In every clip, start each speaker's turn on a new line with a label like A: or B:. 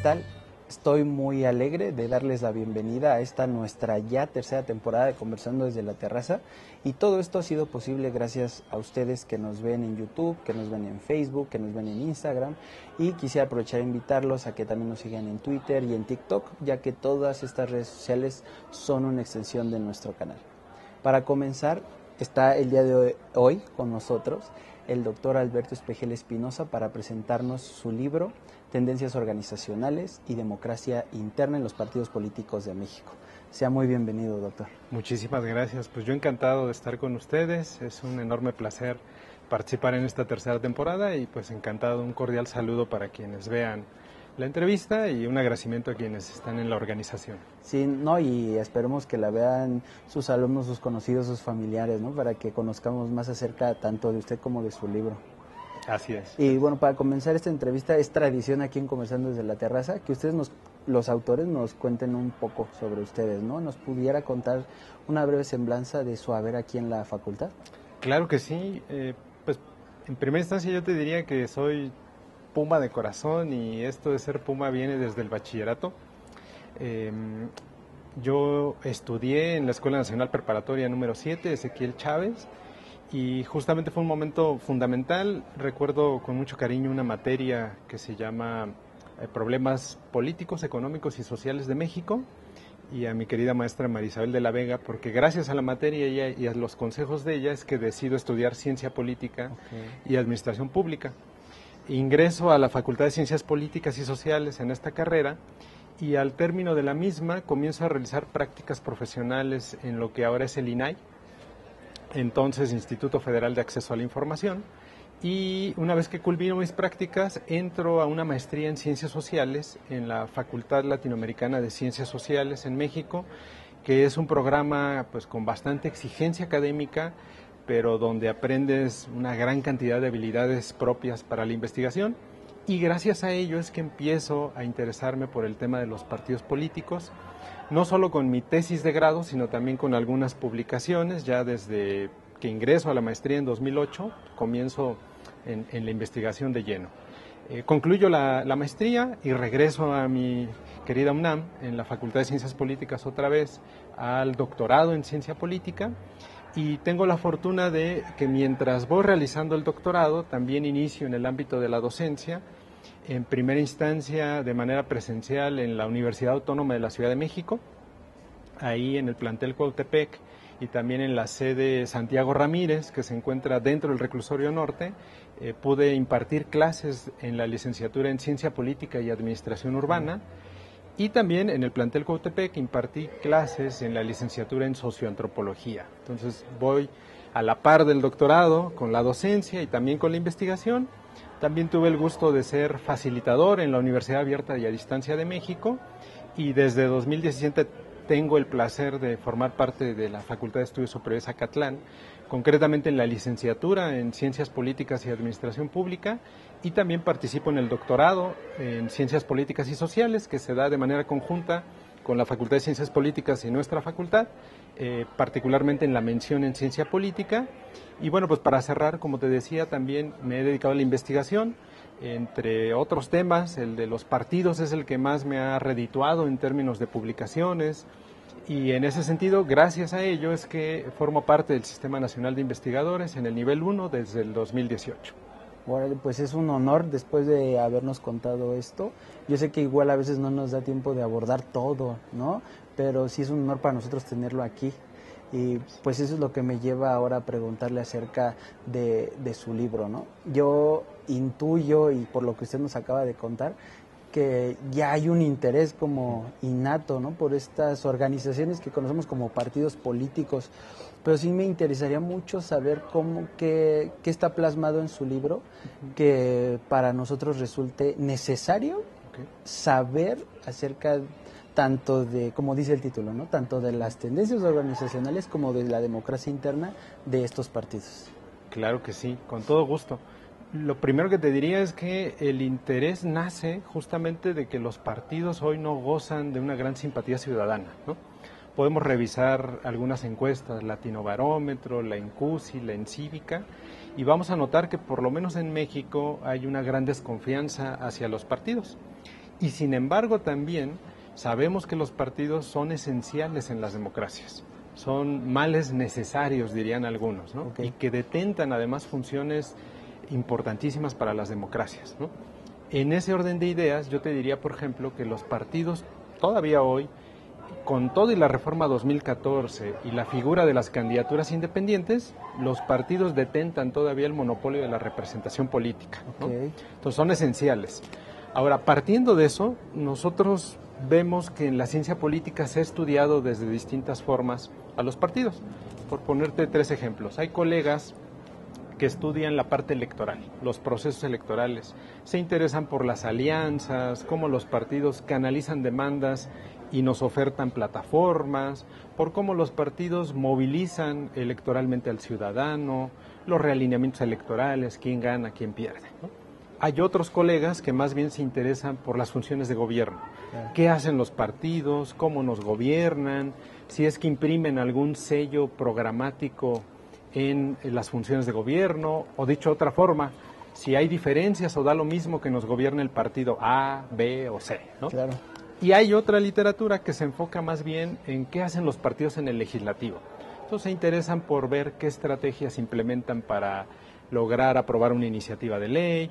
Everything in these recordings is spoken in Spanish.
A: tal? Estoy muy alegre de darles la bienvenida a esta nuestra ya tercera temporada de Conversando desde la Terraza, y todo esto ha sido posible gracias a ustedes que nos ven en YouTube, que nos ven en Facebook, que nos ven en Instagram, y quisiera aprovechar e invitarlos a que también nos sigan en Twitter y en TikTok, ya que todas estas redes sociales son una extensión de nuestro canal. Para comenzar, está el día de hoy con nosotros el doctor Alberto Espejel Espinosa para presentarnos su libro Tendencias Organizacionales y Democracia Interna en los Partidos Políticos de México. Sea muy bienvenido, doctor.
B: Muchísimas gracias. Pues yo encantado de estar con ustedes. Es un enorme placer participar en esta tercera temporada y pues encantado, un cordial saludo para quienes vean la entrevista y un agradecimiento a quienes están en la organización.
A: Sí, no, y esperemos que la vean sus alumnos, sus conocidos, sus familiares, ¿no? Para que conozcamos más acerca tanto de usted como de su libro.
B: Así es.
A: Y bueno, para comenzar esta entrevista, es tradición aquí en Conversando desde la Terraza que ustedes, los autores, nos cuenten un poco sobre ustedes, ¿no? ¿Nos pudiera contar una breve semblanza de su haber aquí en la facultad?
B: Claro que sí. Pues en primera instancia yo te diría que soy Puma de corazón, y esto de ser Puma viene desde el bachillerato. Yo estudié en la Escuela Nacional Preparatoria número 7, Ezequiel Chávez, y justamente fue un momento fundamental. Recuerdo con mucho cariño una materia que se llama Problemas Políticos, Económicos y Sociales de México, y a mi querida maestra María Isabel de la Vega, porque gracias a la materia y a los consejos de ella es que decido estudiar Ciencia Política y Administración Pública. Ingreso a la Facultad de Ciencias Políticas y Sociales en esta carrera, y al término de la misma comienzo a realizar prácticas profesionales en lo que ahora es el INAI, entonces Instituto Federal de Acceso a la Información, y una vez que culmino mis prácticas entro a una maestría en Ciencias Sociales en la Facultad Latinoamericana de Ciencias Sociales en México, que es un programa pues con bastante exigencia académica, pero donde aprendes una gran cantidad de habilidades propias para la investigación, y gracias a ello es que empiezo a interesarme por el tema de los partidos políticos, no solo con mi tesis de grado, sino también con algunas publicaciones. Ya desde que ingreso a la maestría en 2008, comienzo en la investigación de lleno. Concluyo la maestría y regreso a mi querida UNAM, en la Facultad de Ciencias Políticas otra vez, al doctorado en Ciencia Política, y tengo la fortuna de que mientras voy realizando el doctorado, también inicio en el ámbito de la docencia, en primera instancia de manera presencial en la Universidad Autónoma de la Ciudad de México, ahí en el plantel Cuautepec, y también en la sede Santiago Ramírez, que se encuentra dentro del Reclusorio Norte. Pude impartir clases en la licenciatura en Ciencia Política y Administración Urbana, y también en el plantel Cuautepec impartí clases en la licenciatura en Socioantropología. Entonces voy a la par del doctorado con la docencia y también con la investigación. También tuve el gusto de ser facilitador en la Universidad Abierta y a Distancia de México, y desde 2017 tengo el placer de formar parte de la Facultad de Estudios Superiores Acatlán, concretamente en la licenciatura en Ciencias Políticas y Administración Pública, y también participo en el doctorado en Ciencias Políticas y Sociales, que se da de manera conjunta con la Facultad de Ciencias Políticas y nuestra facultad, particularmente en la mención en Ciencia Política. Y bueno, pues para cerrar, como te decía, también me he dedicado a la investigación. Entre otros temas, el de los partidos es el que más me ha redituado en términos de publicaciones, y en ese sentido, gracias a ello, es que formo parte del Sistema Nacional de Investigadores en el nivel 1 desde el 2018.
A: Bueno, pues es un honor después de habernos contado esto. Yo sé que igual a veces no nos da tiempo de abordar todo, ¿no? Pero sí es un honor para nosotros tenerlo aquí. Y pues eso es lo que me lleva ahora a preguntarle acerca de su libro, ¿no? Yo intuyo, y por lo que usted nos acaba de contar, que ya hay un interés como innato, ¿no?, por estas organizaciones que conocemos como partidos políticos, pero sí me interesaría mucho saber qué está plasmado en su libro que para nosotros resulte necesario saber acerca tanto de, como dice el título, ¿no?, tanto de las tendencias organizacionales como de la democracia interna de estos partidos.
B: Claro que sí, con todo gusto. Lo primero que te diría es que el interés nace justamente de que los partidos hoy no gozan de una gran simpatía ciudadana, ¿no? Podemos revisar algunas encuestas, Latinobarómetro, la Incusi, la Encívica, y vamos a notar que por lo menos en México hay una gran desconfianza hacia los partidos. Y sin embargo también sabemos que los partidos son esenciales en las democracias. Son males necesarios, dirían algunos, ¿no?
A: Okay.
B: Y que detentan además funciones importantísimas para las democracias, ¿no? En ese orden de ideas, yo te diría, por ejemplo, que los partidos todavía hoy, con todo y la reforma 2014 y la figura de las candidaturas independientes, los partidos detentan todavía el monopolio de la representación política, ¿no?
A: Okay.
B: Entonces son esenciales. Ahora, partiendo de eso, nosotros vemos que en la ciencia política se ha estudiado desde distintas formas a los partidos. Por ponerte 3 ejemplos, hay colegas que estudian la parte electoral, los procesos electorales, se interesan por las alianzas, cómo los partidos canalizan demandas y nos ofertan plataformas, por cómo los partidos movilizan electoralmente al ciudadano, los realineamientos electorales, quién gana, quién pierde, ¿no? Hay otros colegas que más bien se interesan por las funciones de gobierno. ¿Qué hacen los partidos? ¿Cómo nos gobiernan? Si es que imprimen algún sello programático en las funciones de gobierno, o dicho de otra forma, si hay diferencias o da lo mismo que nos gobierne el partido A, B o C, ¿no?
A: Claro.
B: Y hay otra literatura que se enfoca más bien en qué hacen los partidos en el legislativo. Entonces se interesan por ver qué estrategias implementan para lograr aprobar una iniciativa de ley,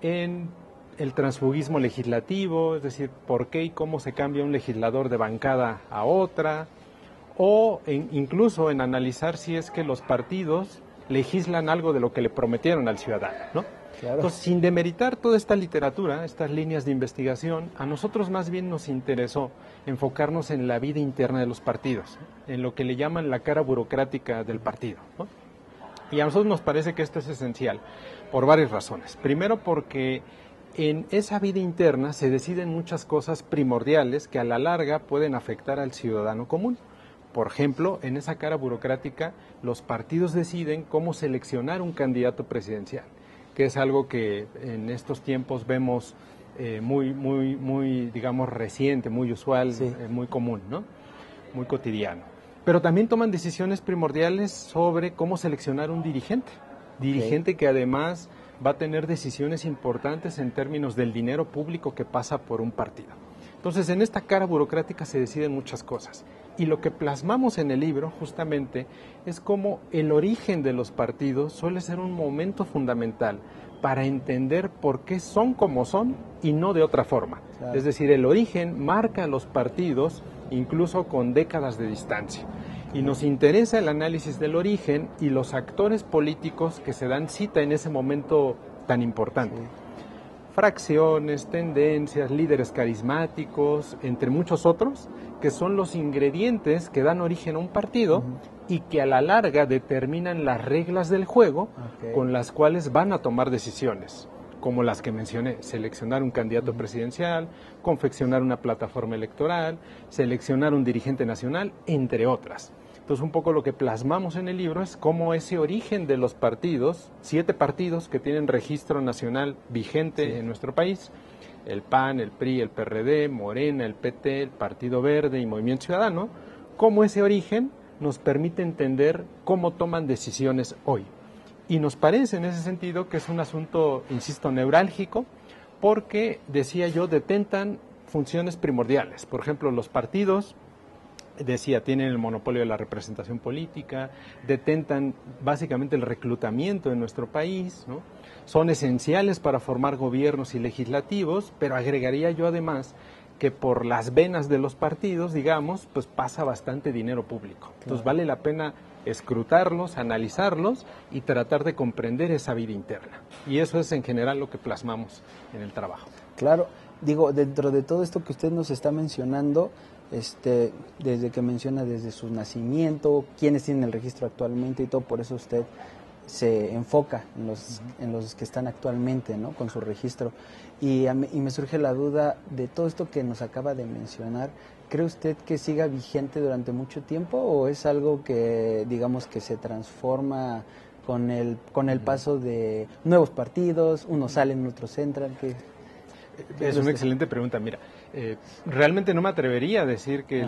B: en el transfugismo legislativo, es decir, por qué y cómo se cambia un legislador de bancada a otra, o incluso en analizar si es que los partidos legislan algo de lo que le prometieron al ciudadano, ¿no?
A: Claro.
B: Entonces, sin demeritar toda esta literatura, estas líneas de investigación, a nosotros más bien nos interesó enfocarnos en la vida interna de los partidos, en lo que le llaman la cara burocrática del partido, ¿no? Y a nosotros nos parece que esto es esencial por varias razones. Primero, porque en esa vida interna se deciden muchas cosas primordiales que a la larga pueden afectar al ciudadano común. Por ejemplo, en esa cara burocrática, los partidos deciden cómo seleccionar un candidato presidencial, que es algo que en estos tiempos vemos muy, digamos, reciente, muy usual, sí. Muy común, ¿no? Muy cotidiano. Pero también toman decisiones primordiales sobre cómo seleccionar un dirigente que además va a tener decisiones importantes en términos del dinero público que pasa por un partido. Entonces, en esta cara burocrática se deciden muchas cosas. Y lo que plasmamos en el libro, justamente, es cómo el origen de los partidos suele ser un momento fundamental para entender por qué son como son y no de otra forma. Claro. Es decir, el origen marca a los partidos incluso con décadas de distancia. Y nos interesa el análisis del origen y los actores políticos que se dan cita en ese momento tan importante. Sí. Fracciones, tendencias, líderes carismáticos, entre muchos otros, que son los ingredientes que dan origen a un partido y que a la larga determinan las reglas del juego con las cuales van a tomar decisiones, como las que mencioné: seleccionar un candidato presidencial, confeccionar una plataforma electoral, seleccionar un dirigente nacional, entre otras. Entonces, un poco lo que plasmamos en el libro es cómo ese origen de los partidos, 7 partidos que tienen registro nacional vigente en nuestro país, el PAN, el PRI, el PRD, Morena, el PT, el Partido Verde y Movimiento Ciudadano, cómo ese origen nos permite entender cómo toman decisiones hoy. Y nos parece en ese sentido que es un asunto, insisto, neurálgico, porque, decía yo, detentan funciones primordiales. Por ejemplo, los partidos, decía, tienen el monopolio de la representación política, detentan básicamente el reclutamiento en nuestro país, ¿no? Son esenciales para formar gobiernos y legislativos, pero agregaría yo además que por las venas de los partidos, digamos, pues pasa bastante dinero público. Entonces vale la pena escrutarlos, analizarlos y tratar de comprender esa vida interna. Y eso es en general lo que plasmamos en el trabajo.
A: Claro, digo, dentro de todo esto que usted nos está mencionando, desde que menciona desde su nacimiento, quiénes tienen el registro actualmente y todo, por eso usted se enfoca en los que están actualmente, ¿no?, con su registro. Y me surge la duda de todo esto que nos acaba de mencionar. ¿Cree usted que siga vigente durante mucho tiempo o es algo que, digamos, que se transforma con el paso de nuevos partidos, unos salen, otros entran?
B: Es una excelente pregunta. Mira, realmente no me atrevería a decir que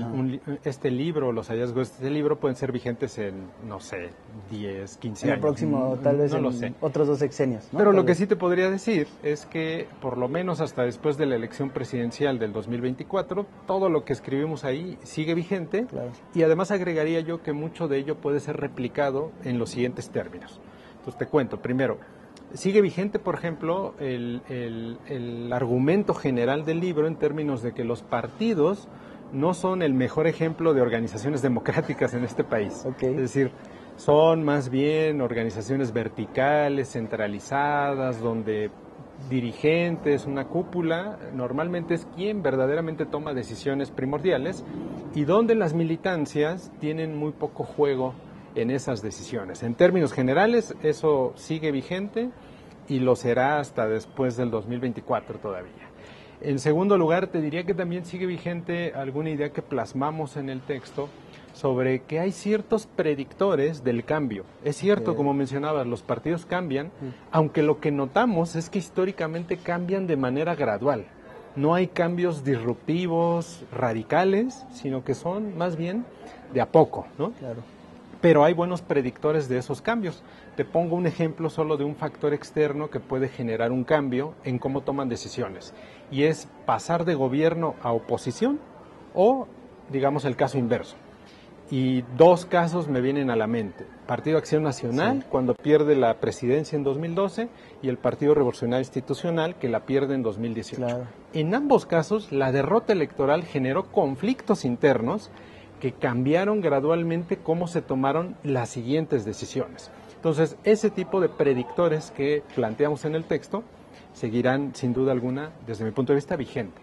B: este libro, los hallazgos de este libro pueden ser vigentes en, no sé, 10, 15
A: en
B: años.
A: el próximo, tal vez
B: no
A: en
B: lo sé.
A: otros 2 sexenios, ¿no?
B: Pero
A: Tal
B: lo que
A: vez.
B: sí te podría decir es que por lo menos hasta después de la elección presidencial del 2024, todo lo que escribimos ahí sigue vigente.
A: Claro.
B: Y además agregaría yo que mucho de ello puede ser replicado en los siguientes términos. Entonces te cuento, primero, sigue vigente, por ejemplo, el argumento general del libro en términos de que los partidos no son el mejor ejemplo de organizaciones democráticas en este país.
A: Okay.
B: Es decir, son más bien organizaciones verticales, centralizadas, donde dirigentes, una cúpula, normalmente es quien verdaderamente toma decisiones primordiales y donde las militancias tienen muy poco juego en esas decisiones. En términos generales, eso sigue vigente y lo será hasta después del 2024 todavía. En segundo lugar, te diría que también sigue vigente alguna idea que plasmamos en el texto sobre que hay ciertos predictores del cambio. Es cierto, como mencionabas, los partidos cambian, aunque lo que notamos es que históricamente cambian de manera gradual. No hay cambios disruptivos, radicales, sino que son más bien de a poco, ¿no?
A: Claro.
B: Pero hay buenos predictores de esos cambios. Te pongo un ejemplo solo de un factor externo que puede generar un cambio en cómo toman decisiones, y es pasar de gobierno a oposición o, digamos, el caso inverso. Y 2 casos me vienen a la mente. Partido Acción Nacional, cuando pierde la presidencia en 2012, y el Partido Revolucionario Institucional, que la pierde en 2018.
A: Claro.
B: En ambos casos, la derrota electoral generó conflictos internos que cambiaron gradualmente cómo se tomaron las siguientes decisiones. Entonces, ese tipo de predictores que planteamos en el texto seguirán, sin duda alguna, desde mi punto de vista, vigente.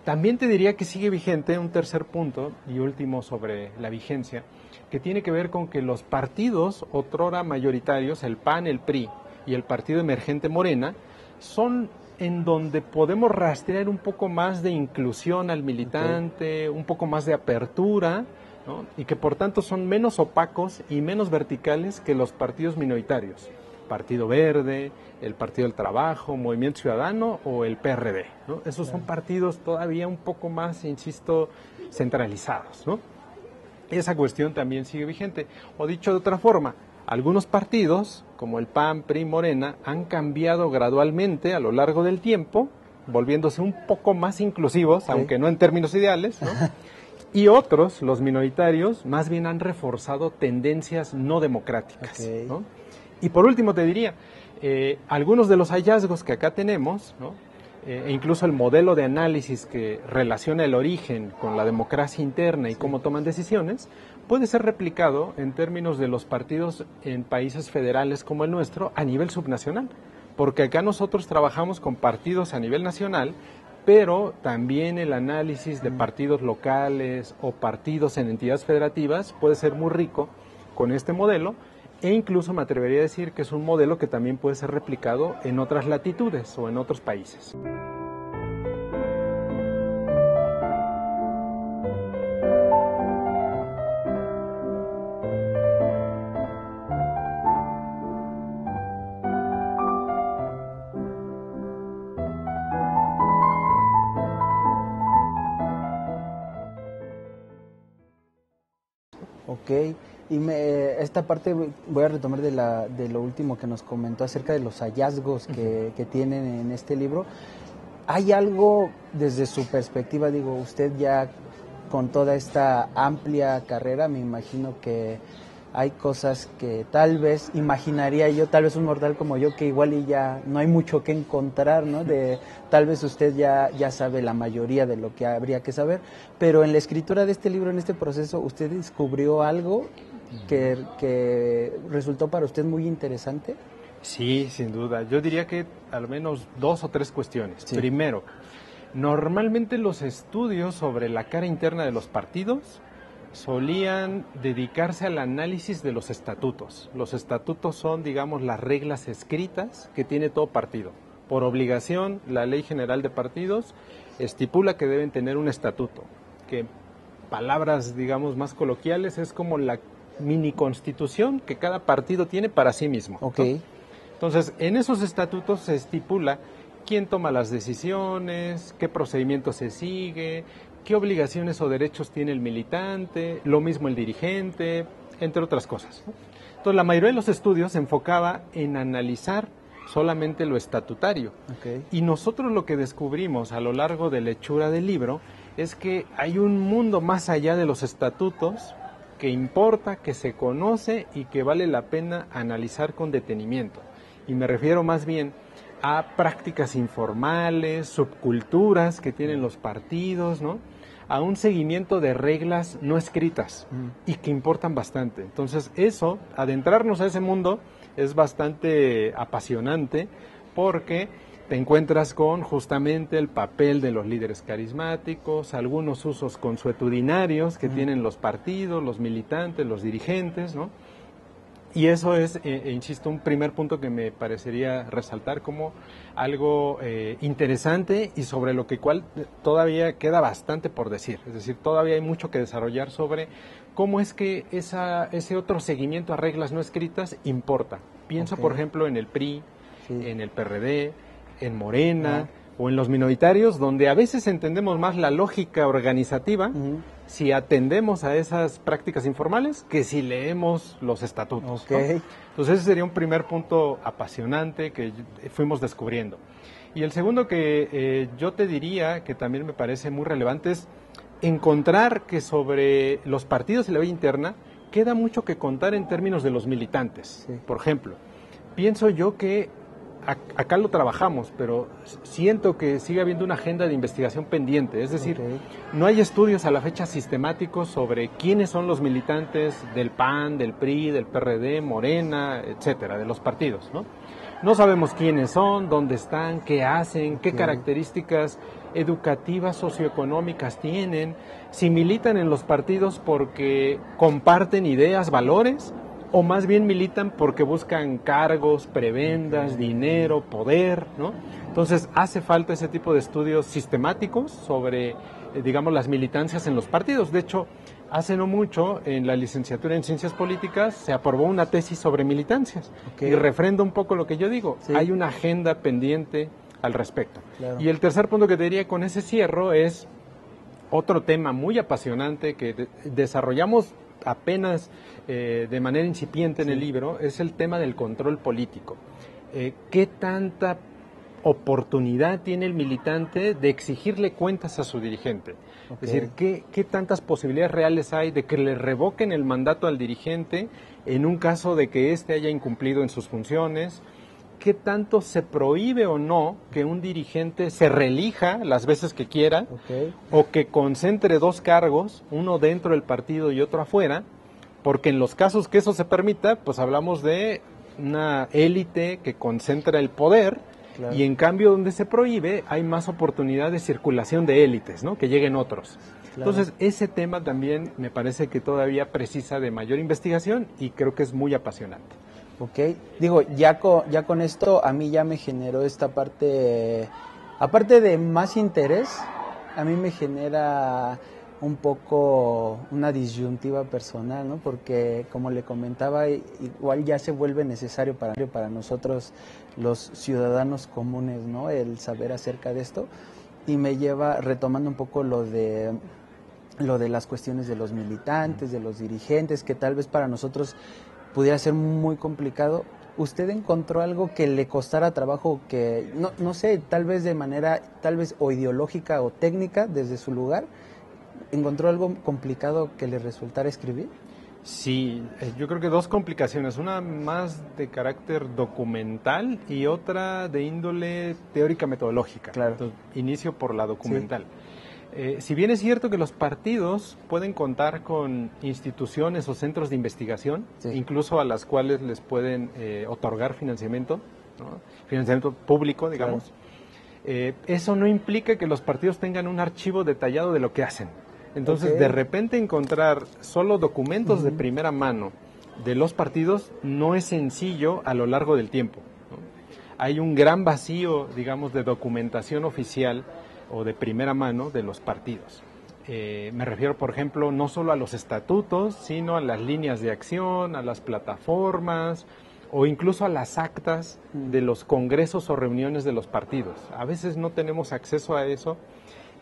B: También te diría que sigue vigente un tercer punto y último sobre la vigencia, que tiene que ver con que los partidos otrora mayoritarios, el PAN, el PRI y el partido emergente Morena, son en donde podemos rastrear un poco más de inclusión al militante, un poco más de apertura, ¿no? Y que por tanto son menos opacos y menos verticales que los partidos minoritarios. Partido Verde, el Partido del Trabajo, Movimiento Ciudadano o el PRD, ¿no? Esos son partidos todavía un poco más, insisto, centralizados, ¿no? Esa cuestión también sigue vigente. O dicho de otra forma, algunos partidos, como el PAN, PRI, Morena, han cambiado gradualmente a lo largo del tiempo, volviéndose un poco más inclusivos, aunque no en términos ideales, ¿no? Y otros, los minoritarios, más bien han reforzado tendencias no democráticas, ¿no? Y por último te diría, algunos de los hallazgos que acá tenemos, ¿no? E incluso el modelo de análisis que relaciona el origen con la democracia interna y cómo toman decisiones, puede ser replicado en términos de los partidos en países federales como el nuestro a nivel subnacional, porque acá nosotros trabajamos con partidos a nivel nacional, pero también el análisis de partidos locales o partidos en entidades federativas puede ser muy rico con este modelo, e incluso me atrevería a decir que es un modelo que también puede ser replicado en otras latitudes o en otros países.
A: Ok, y esta parte voy a retomar de lo último que nos comentó acerca de los hallazgos que tienen en este libro. ¿Hay algo desde su perspectiva, digo, usted ya con toda esta amplia carrera, me imagino que hay cosas que tal vez imaginaría yo, tal vez un mortal como yo, que igual y ya no hay mucho que encontrar, ¿no? Tal vez usted ya sabe la mayoría de lo que habría que saber, pero en la escritura de este libro, en este proceso, ¿usted descubrió algo que resultó para usted muy interesante?
B: Sí, sin duda. Yo diría que al menos 2 o 3 cuestiones.
A: Sí.
B: Primero, normalmente los estudios sobre la cara interna de los partidos solían dedicarse al análisis de los estatutos. Los estatutos son, digamos, las reglas escritas que tiene todo partido. Por obligación, la Ley General de Partidos estipula que deben tener un estatuto, que palabras, digamos, más coloquiales, es como la mini constitución que cada partido tiene para sí mismo.
A: Ok.
B: ¿No? Entonces, en esos estatutos se estipula quién toma las decisiones, qué procedimiento se sigue, qué obligaciones o derechos tiene el militante, lo mismo el dirigente, entre otras cosas, ¿no? Entonces, la mayoría de los estudios se enfocaba en analizar solamente lo estatutario.
A: Okay.
B: Y nosotros lo que descubrimos a lo largo de la hechura del libro es que hay un mundo más allá de los estatutos que importa, que se conoce y que vale la pena analizar con detenimiento. Y me refiero más bien a prácticas informales, subculturas que tienen los partidos, ¿no? A un seguimiento de reglas no escritas y que importan bastante. Entonces eso, adentrarnos a ese mundo es bastante apasionante porque te encuentras con justamente el papel de los líderes carismáticos, algunos usos consuetudinarios que tienen los partidos, los militantes, los dirigentes, ¿no? Y eso es, insisto, un primer punto que me parecería resaltar como algo interesante y sobre lo que cual todavía queda bastante por decir. Es decir, todavía hay mucho que desarrollar sobre cómo es que ese otro seguimiento a reglas no escritas importa. Pienso, por ejemplo, en el PRI, en el PRD, en Morena o en los minoritarios, donde a veces entendemos más la lógica organizativa si atendemos a esas prácticas informales que si leemos los estatutos, ¿no? Entonces ese sería un primer punto apasionante que fuimos descubriendo. Y el segundo que yo te diría que también me parece muy relevante es encontrar que sobre los partidos y la vida interna queda mucho que contar en términos de los militantes. Por ejemplo, pienso yo que acá lo trabajamos, pero siento que sigue habiendo una agenda de investigación pendiente, es decir, no hay estudios a la fecha sistemáticos sobre quiénes son los militantes del PAN, del PRI, del PRD, Morena, etcétera, de los partidos, ¿no? No sabemos quiénes son, dónde están, qué hacen, qué características educativas, socioeconómicas tienen, si militan en los partidos porque comparten ideas, valores, o más bien militan porque buscan cargos, prebendas, dinero, poder, ¿no? Entonces hace falta ese tipo de estudios sistemáticos sobre, digamos, las militancias en los partidos. De hecho, hace no mucho, en la licenciatura en Ciencias Políticas, se aprobó una tesis sobre militancias y refrenda un poco lo que yo digo. Hay una agenda pendiente al respecto. Y el tercer punto que te diría con ese cierro es otro tema muy apasionante que desarrollamos apenas de manera incipiente en el libro, es el tema del control político. ¿Qué tanta oportunidad tiene el militante de exigirle cuentas a su dirigente? Es decir, ¿qué tantas posibilidades reales hay de que le revoquen el mandato al dirigente en un caso de que éste haya incumplido en sus funciones? ¿Qué tanto se prohíbe o no que un dirigente se reelija las veces que quiera o que concentre dos cargos, uno dentro del partido y otro afuera? Porque en los casos que eso se permita, pues hablamos de una élite que concentra el poder y en cambio donde se prohíbe hay más oportunidad de circulación de élites, ¿no? Que lleguen otros. Entonces ese tema también me parece que todavía precisa de mayor investigación y creo que es muy apasionante.
A: Digo, ya con esto a mí ya me generó esta parte, aparte de más interés, a mí me genera un poco una disyuntiva personal, ¿no? Porque como le comentaba, igual ya se vuelve necesario para nosotros los ciudadanos comunes, ¿no? El saber acerca de esto, y me lleva retomando un poco lo de las cuestiones de los militantes, de los dirigentes, que tal vez para nosotros pudiera ser muy complicado. ¿Usted encontró algo que le costara trabajo, que no sé, tal vez de manera o ideológica o técnica desde su lugar? ¿Encontró algo complicado que le resultara escribir?
B: Sí, yo creo que dos complicaciones, una más de carácter documental y otra de índole teórica metodológica. Entonces, inicio por la documental. Si bien es cierto que los partidos pueden contar con instituciones o centros de investigación, incluso a las cuales les pueden otorgar financiamiento, ¿no? Financiamiento público, digamos, eso no implica que los partidos tengan un archivo detallado de lo que hacen. Entonces, de repente encontrar solo documentos de primera mano de los partidos no es sencillo a lo largo del tiempo, ¿no? Hay un gran vacío, digamos, de documentación oficial o de primera mano de los partidos. Me refiero, por ejemplo, no solo a los estatutos, sino a las líneas de acción, a las plataformas o incluso a las actas de los congresos o reuniones de los partidos. A veces no tenemos acceso a eso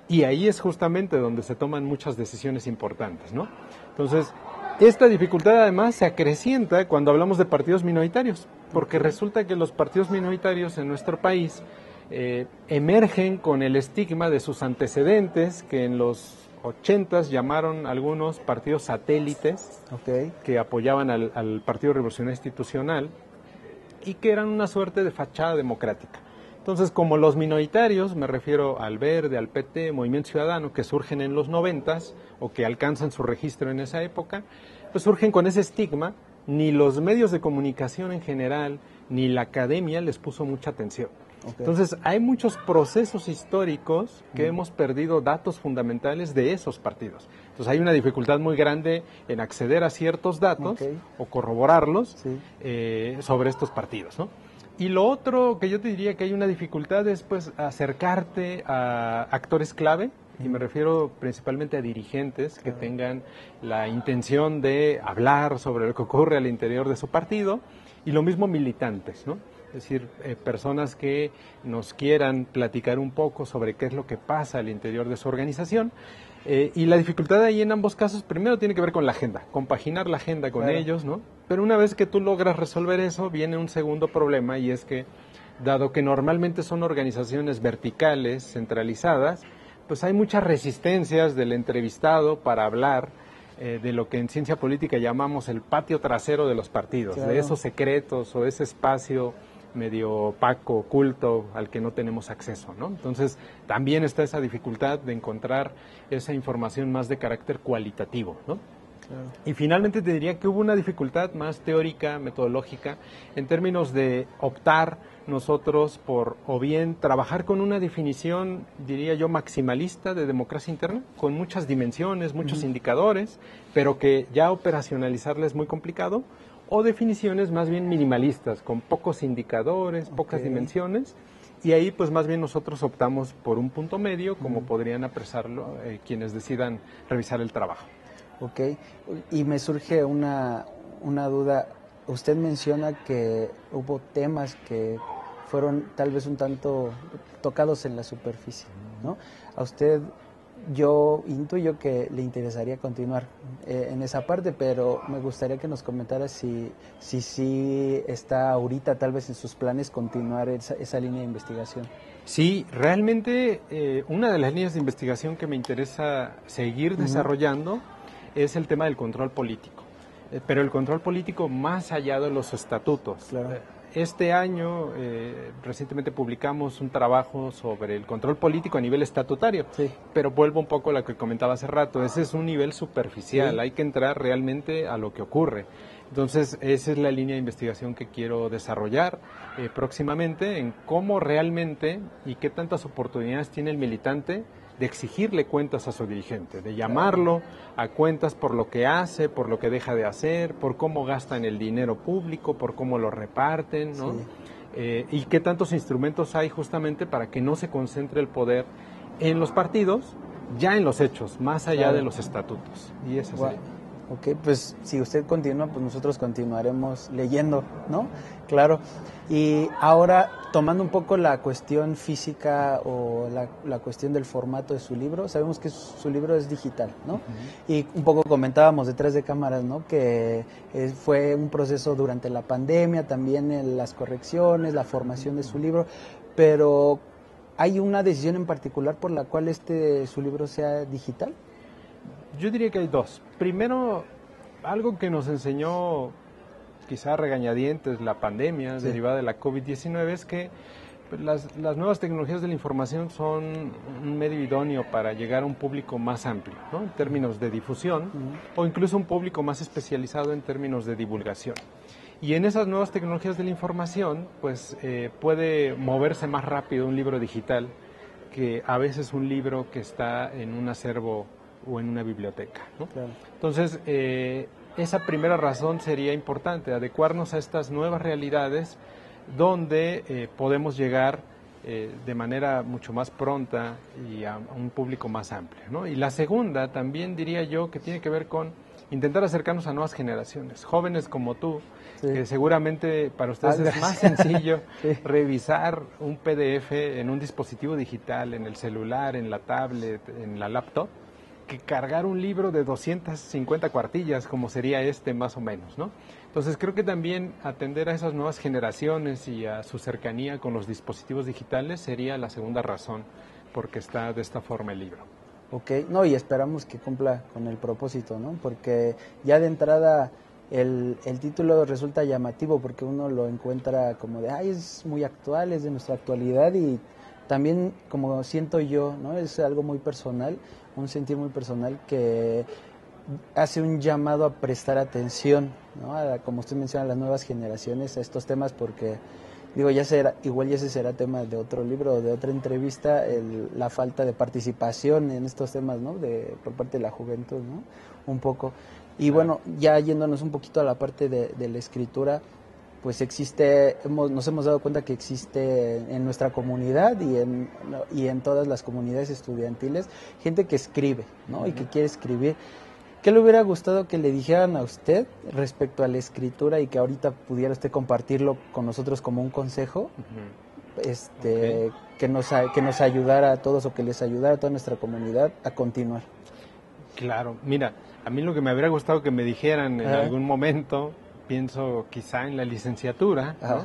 B: y ahí es justamente donde se toman muchas decisiones importantes, ¿no? Entonces, esta dificultad además se acrecienta cuando hablamos de partidos minoritarios, porque resulta que los partidos minoritarios en nuestro país emergen con el estigma de sus antecedentes, que en los 80s llamaron algunos partidos satélites, que apoyaban al Partido Revolucionario Institucional y que eran una suerte de fachada democrática. Entonces, como los minoritarios, me refiero al Verde, al PT, Movimiento Ciudadano, que surgen en los 90s o que alcanzan su registro en esa época, pues surgen con ese estigma. Ni los medios de comunicación en general, ni la academia les puso mucha atención. Entonces, hay muchos procesos históricos que hemos perdido datos fundamentales de esos partidos. Entonces, hay una dificultad muy grande en acceder a ciertos datos o corroborarlos sobre estos partidos, ¿no? Y lo otro que yo te diría que hay una dificultad es pues acercarte a actores clave, y me refiero principalmente a dirigentes que tengan la intención de hablar sobre lo que ocurre al interior de su partido, y lo mismo militantes, ¿no? Es decir, personas que nos quieran platicar un poco sobre qué es lo que pasa al interior de su organización. Y la dificultad ahí en ambos casos, primero tiene que ver con la agenda, compaginar la agenda con ellos, ¿no? Pero una vez que tú logras resolver eso, viene un segundo problema, y es que, dado que normalmente son organizaciones verticales, centralizadas, pues hay muchas resistencias del entrevistado para hablar de lo que en ciencia política llamamos el patio trasero de los partidos, de esos secretos o ese espacio medio opaco, oculto, al que no tenemos acceso, ¿no? Entonces, también está esa dificultad de encontrar esa información más de carácter cualitativo, ¿no? Y finalmente te diría que hubo una dificultad más teórica, metodológica, en términos de optar nosotros por, o bien, trabajar con una definición, diría yo, maximalista de democracia interna, con muchas dimensiones, muchos indicadores, pero que ya operacionalizarla es muy complicado, o definiciones más bien minimalistas, con pocos indicadores, pocas dimensiones, y ahí pues más bien nosotros optamos por un punto medio, como podrían apresarlo quienes decidan revisar el trabajo.
A: Ok, y me surge una duda. Usted menciona que hubo temas que fueron tal vez un tanto tocados en la superficie, ¿no? A usted, yo intuyo que le interesaría continuar en esa parte, pero me gustaría que nos comentara si está ahorita tal vez en sus planes continuar esa línea de investigación.
B: Sí, realmente una de las líneas de investigación que me interesa seguir desarrollando es el tema del control político, pero el control político más allá de los estatutos. Este año recientemente publicamos un trabajo sobre el control político a nivel estatutario, pero vuelvo un poco a lo que comentaba hace rato, ese es un nivel superficial, hay que entrar realmente a lo que ocurre. Entonces, esa es la línea de investigación que quiero desarrollar próximamente, en cómo realmente y qué tantas oportunidades tiene el militante de exigirle cuentas a su dirigente, de llamarlo a cuentas por lo que hace, por lo que deja de hacer, por cómo gastan el dinero público, por cómo lo reparten, ¿no? Y qué tantos instrumentos hay justamente para que no se concentre el poder en los partidos, ya en los hechos, más allá de los estatutos. Y eso sería.
A: Ok, pues si usted continúa, pues nosotros continuaremos leyendo, ¿no? Claro. Y ahora, tomando un poco la cuestión física o la cuestión del formato de su libro, sabemos que su libro es digital, ¿no? Y un poco comentábamos detrás de cámaras, ¿no? Que fue un proceso durante la pandemia, también las correcciones, la formación de su libro, pero ¿hay una decisión en particular por la cual su libro sea digital?
B: Yo diría que hay dos. Primero, algo que nos enseñó quizá a regañadientes la pandemia derivada de la COVID-19 es que pues, las nuevas tecnologías de la información son un medio idóneo para llegar a un público más amplio, ¿no? En términos de difusión, o incluso un público más especializado en términos de divulgación. Y en esas nuevas tecnologías de la información, pues puede moverse más rápido un libro digital que a veces un libro que está en un acervo o en una biblioteca, ¿no? Entonces, esa primera razón sería importante, adecuarnos a estas nuevas realidades donde podemos llegar de manera mucho más pronta y a un público más amplio, ¿no? Y la segunda también diría yo que tiene que ver con intentar acercarnos a nuevas generaciones, jóvenes como tú,
A: Sí.
B: que seguramente para ustedes es más sencillo
A: Sí.
B: revisar un PDF en un dispositivo digital, en el celular, en la tablet, en la laptop, que cargar un libro de 250 cuartillas, como sería este más o menos, ¿no? Entonces creo que también atender a esas nuevas generaciones y a su cercanía con los dispositivos digitales sería la segunda razón por qué está de esta forma el libro.
A: Ok, no, y esperamos que cumpla con el propósito, ¿no? Porque ya de entrada el título resulta llamativo porque uno lo encuentra como de, ay, es muy actual, es de nuestra actualidad y también como siento yo, ¿no? Es algo muy personal, un sentir muy personal que hace un llamado a prestar atención, ¿no? Como usted menciona, a las nuevas generaciones, a estos temas, porque digo, igual ya ese será tema de otro libro o de otra entrevista, la falta de participación en estos temas, ¿no? Por parte de la juventud, ¿no? Un poco. Y bueno, ya yéndonos un poquito a la parte de la escritura, pues nos hemos dado cuenta que existe en nuestra comunidad y en todas las comunidades estudiantiles gente que escribe, ¿no? Y que quiere escribir. ¿Qué le hubiera gustado que le dijeran a usted respecto a la escritura y que ahorita pudiera usted compartirlo con nosotros como un consejo?
B: Okay.
A: Que nos ayudara a todos o que les ayudara a toda nuestra comunidad a continuar.
B: Claro, mira, a mí lo que me habría gustado que me dijeran en
A: Ajá.
B: algún momento, pienso quizá en la licenciatura,
A: Ajá.
B: ¿no?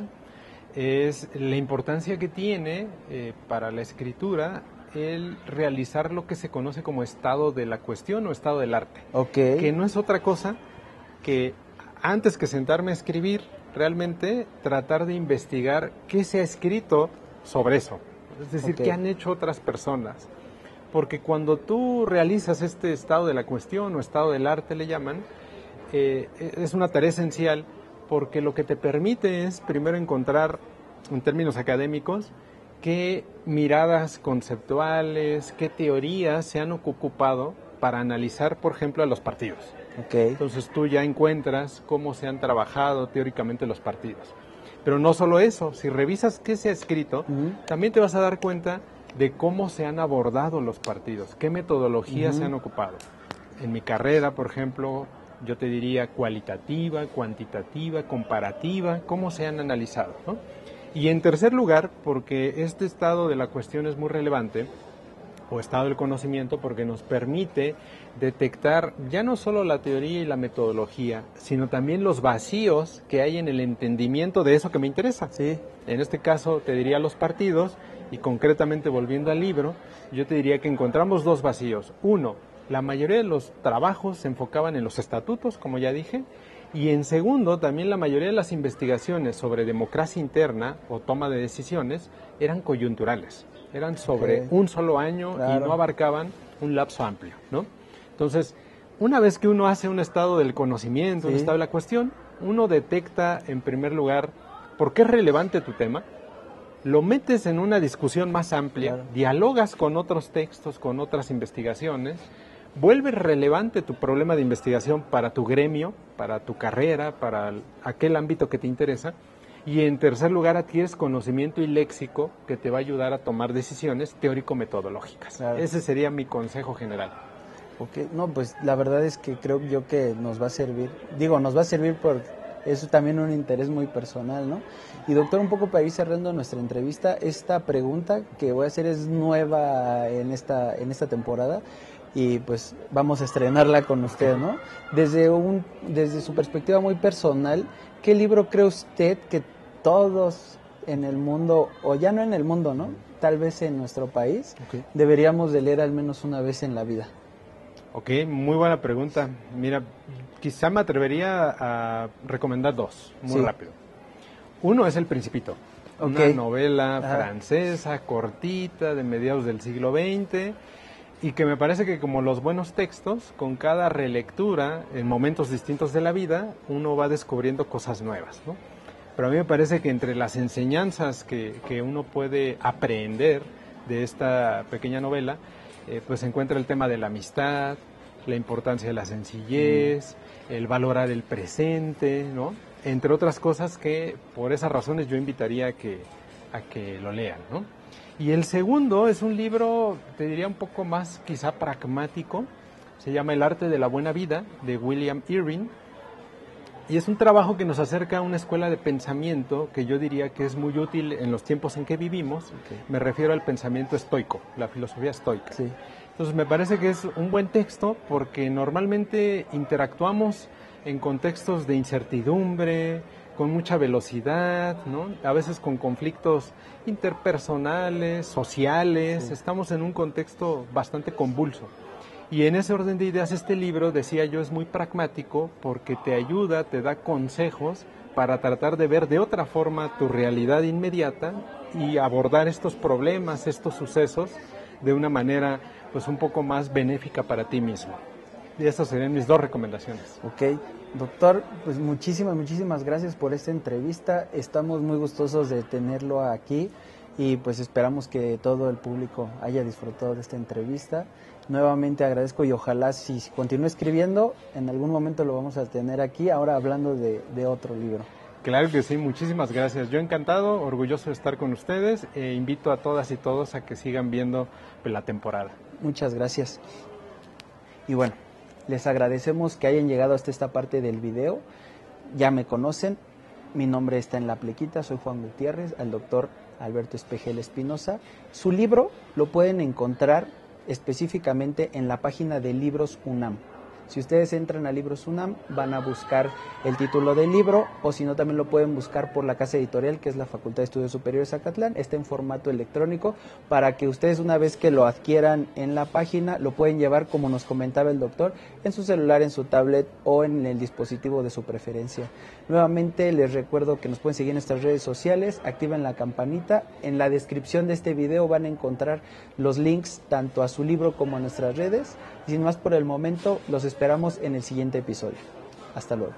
B: Es la importancia que tiene para la escritura el realizar lo que se conoce como estado de la cuestión o estado del arte,
A: Ok.
B: que no es otra cosa que antes que sentarme a escribir, realmente tratar de investigar qué se ha escrito sobre eso, es decir,
A: Ok.
B: qué han hecho otras personas. Porque cuando tú realizas este estado de la cuestión o estado del arte le llaman, es una tarea esencial porque lo que te permite es primero encontrar, en términos académicos, qué miradas conceptuales, qué teorías se han ocupado para analizar, por ejemplo, a los partidos.
A: Okay.
B: Entonces tú ya encuentras cómo se han trabajado teóricamente los partidos. Pero no solo eso, si revisas qué se ha escrito, también te vas a dar cuenta de cómo se han abordado los partidos, qué metodologías se han ocupado. En mi carrera, por ejemplo, yo te diría cualitativa, cuantitativa, comparativa, cómo se han analizado, ¿no? Y en tercer lugar, porque este estado de la cuestión es muy relevante, o estado del conocimiento, porque nos permite detectar ya no solo la teoría y la metodología, sino también los vacíos que hay en el entendimiento de eso que me interesa.
A: Sí.
B: En este caso te diría los partidos, y concretamente volviendo al libro, yo te diría que encontramos dos vacíos. Uno, la mayoría de los trabajos se enfocaban en los estatutos, como ya dije, y en segundo, también la mayoría de las investigaciones sobre democracia interna o toma de decisiones eran coyunturales, eran sobre un solo año y no abarcaban un lapso amplio, ¿no? Entonces, una vez que uno hace un estado del conocimiento, un estado de la cuestión, uno detecta en primer lugar por qué es relevante tu tema, lo metes en una discusión más amplia, dialogas con otros textos, con otras investigaciones, vuelves relevante tu problema de investigación para tu gremio, para tu carrera, para aquel ámbito que te interesa, y en tercer lugar adquieres conocimiento y léxico que te va a ayudar a tomar decisiones teórico-metodológicas. Ese sería mi consejo general.
A: Ok, no, pues la verdad es que creo yo que nos va a servir, nos va a servir por eso también un interés muy personal, ¿no? Y doctor, un poco para ir cerrando nuestra entrevista, esta pregunta que voy a hacer es nueva en esta temporada y pues vamos a estrenarla con usted, ¿no? Desde su perspectiva muy personal, ¿qué libro cree usted que todos en el mundo, o ya no en el mundo, ¿no? Tal vez en nuestro país, deberíamos de leer al menos una vez en la vida?
B: Ok, muy buena pregunta. Mira, quizá me atrevería a recomendar dos, muy rápido. Uno es El Principito, una novela francesa, cortita, de mediados del siglo XX, y que me parece que como los buenos textos, con cada relectura, en momentos distintos de la vida, uno va descubriendo cosas nuevas, ¿no? Pero a mí me parece que entre las enseñanzas que uno puede aprender de esta pequeña novela, pues se encuentra el tema de la amistad, la importancia de la sencillez, el valorar el presente, ¿no? Entre otras cosas que por esas razones yo invitaría a que lo lean, ¿no? Y el segundo es un libro, te diría un poco más quizá pragmático, se llama El arte de la buena vida, de William Irving, y es un trabajo que nos acerca a una escuela de pensamiento que yo diría que es muy útil en los tiempos en que vivimos.
A: Okay.
B: Me refiero al pensamiento estoico, la filosofía estoica.
A: Sí.
B: Entonces me parece que es un buen texto porque normalmente interactuamos en contextos de incertidumbre, con mucha velocidad, ¿no? A veces con conflictos interpersonales, sociales, sí. Estamos en un contexto bastante convulso. Y en ese orden de ideas este libro, decía yo, es muy pragmático porque te ayuda, te da consejos para tratar de ver de otra forma tu realidad inmediata y abordar estos problemas, estos sucesos de una manera pues un poco más benéfica para ti mismo. Y estas serían mis 2 recomendaciones.
A: Ok, doctor, pues muchísimas gracias por esta entrevista. Estamos muy gustosos de tenerlo aquí y pues esperamos que todo el público haya disfrutado de esta entrevista. Nuevamente agradezco y ojalá si continúa escribiendo, en algún momento lo vamos a tener aquí, ahora hablando de otro libro.
B: Claro que sí, muchísimas gracias. Yo encantado, orgulloso de estar con ustedes e invito a todas y todos a que sigan viendo la temporada.
A: Muchas gracias. Y bueno, les agradecemos que hayan llegado hasta esta parte del video. Ya me conocen, mi nombre está en la plequita, soy Juan Gutiérrez, al doctor Alberto Espejel Espinosa. Su libro lo pueden encontrar específicamente en la página de Libros UNAM. Si ustedes entran a Libros UNAM van a buscar el título del libro, o si no también lo pueden buscar por la casa editorial, que es la Facultad de Estudios Superiores Zacatlán. Está en formato electrónico para que ustedes, una vez que lo adquieran en la página, lo pueden llevar, como nos comentaba el doctor, en su celular, en su tablet o en el dispositivo de su preferencia. Nuevamente les recuerdo que nos pueden seguir en nuestras redes sociales, activen la campanita. En la descripción de este video van a encontrar los links tanto a su libro como a nuestras redes. Y sin más por el momento, los esperamos en el siguiente episodio. Hasta luego.